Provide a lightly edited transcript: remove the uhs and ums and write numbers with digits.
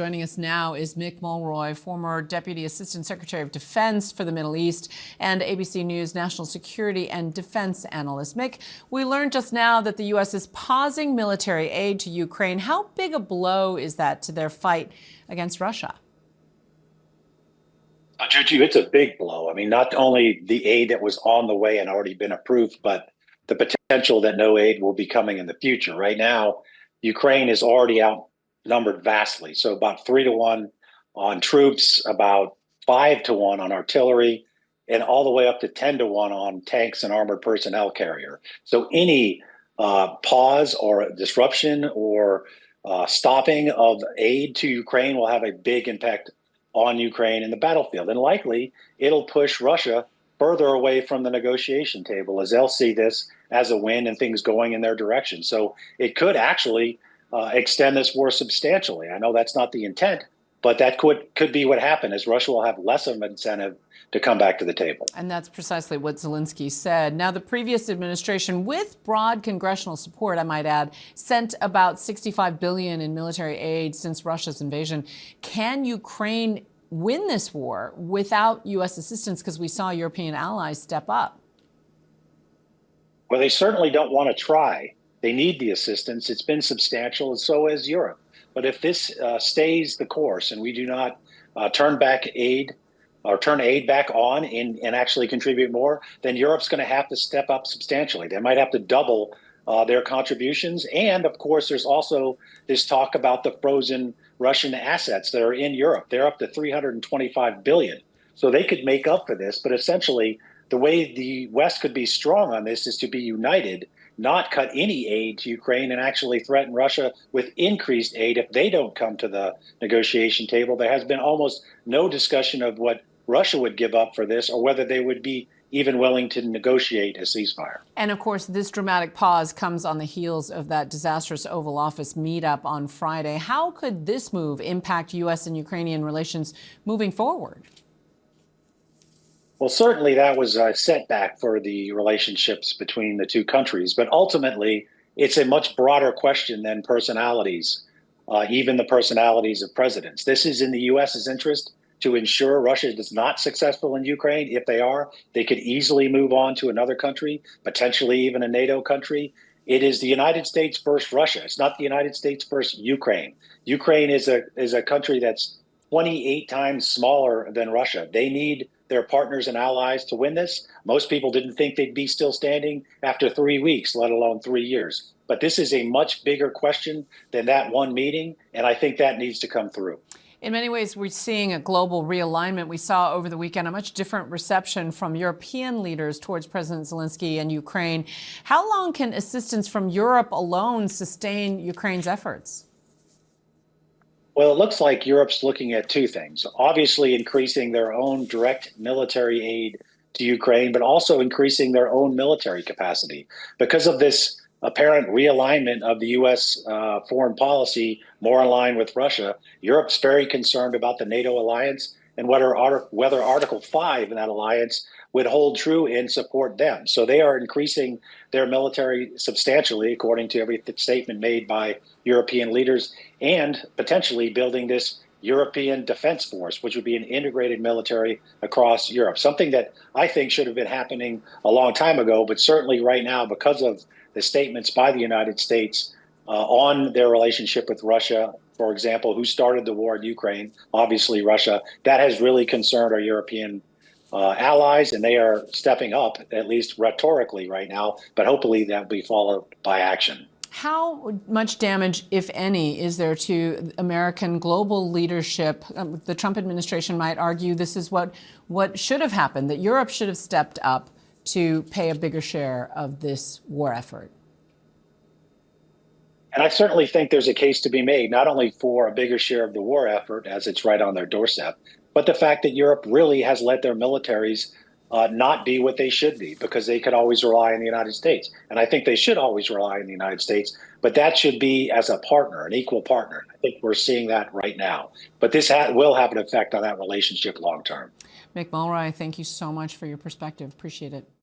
Joining us now is Mick Mulroy, former Deputy Assistant Secretary of Defense for the Middle East and ABC News national security and defense analyst. Mick, we learned just now that the U.S. is pausing military aid to Ukraine. How big a blow is that to their fight against Russia? Juju, it's a big blow. I mean, not only the aid that was on the way and already been approved, but the potential that no aid will be coming in the future. Right now, Ukraine is already outnumbered vastly. So about 3-1 on troops, about 5-1 on artillery, and all the way up to 10-1 on tanks and armored personnel carrier. So any pause or disruption or stopping of aid to Ukraine will have a big impact on Ukraine in the battlefield. And likely it'll push Russia further away from the negotiation table as they'll see this as a win and things going in their direction. So it could actually extend this war substantially. I know that's not the intent, but that could be what happened, as Russia will have less of an incentive to come back to the table. And that's precisely what Zelenskyy said. Now, the previous administration, with broad congressional support, I might add, sent about $65 billion in military aid since Russia's invasion. Can Ukraine win this war without U.S. assistance? Because we saw European allies step up. Well, they certainly don't want to try. They need the assistance. It's been substantial, and so has Europe. But if this stays the course and we do not turn back aid or turn aid back on and actually contribute more, then Europe's going to have to step up substantially. They might have to double their contributions. And of course, there's also this talk about the frozen Russian assets that are in Europe. They're up to $325 billion. So they could make up for this. But essentially, the way the West could be strong on this is to be united, not cut any aid to Ukraine, and actually threaten Russia with increased aid if they don't come to the negotiation table. There has been almost no discussion of what Russia would give up for this or whether they would be even willing to negotiate a ceasefire. And of course, this dramatic pause comes on the heels of that disastrous Oval Office meetup on Friday. How could this move impact U.S. and Ukrainian relations moving forward? Well, certainly that was a setback for the relationships between the two countries. But ultimately, it's a much broader question than personalities, even the personalities of presidents. This is in the U.S.'s interest to ensure Russia is not successful in Ukraine. If they are, they could easily move on to another country, potentially even a NATO country. It is the United States versus Russia. It's not the United States versus Ukraine. Ukraine is a country that's 28 times smaller than Russia. They need their partners and allies to win this. Most people didn't think they'd be still standing after 3 weeks, let alone 3 years. But this is a much bigger question than that one meeting, and I think that needs to come through. In many ways, we're seeing a global realignment. We saw over the weekend a much different reception from European leaders towards President Zelenskyy and Ukraine. How long can assistance from Europe alone sustain Ukraine's efforts? Well, it looks like Europe's looking at two things. Obviously, increasing their own direct military aid to Ukraine, but also increasing their own military capacity. Because of this apparent realignment of the U.S. Foreign policy more in line with Russia, Europe's very concerned about the NATO alliance and whether Article 5 in that alliance would hold true and support them. So they are increasing their military substantially, according to every statement made by European leaders, and potentially building this European Defense Force, which would be an integrated military across Europe, something that I think should have been happening a long time ago, but certainly right now, because of the statements by the United States on their relationship with Russia, for example, who started the war in Ukraine, obviously Russia, that has really concerned our European allies, and they are stepping up, at least rhetorically right now, but hopefully that will be followed by action. How much damage, if any, is there to American global leadership? The Trump administration might argue this is what should have happened, that Europe should have stepped up to pay a bigger share of this war effort. And I certainly think there's a case to be made, not only for a bigger share of the war effort, as it's right on their doorstep, but the fact that Europe really has let their militaries not be what they should be, because they could always rely on the United States. And I think they should always rely on the United States, but that should be as a partner, an equal partner. I think we're seeing that right now. But this will have an effect on that relationship long term. Mick Mulroy, thank you so much for your perspective. Appreciate it.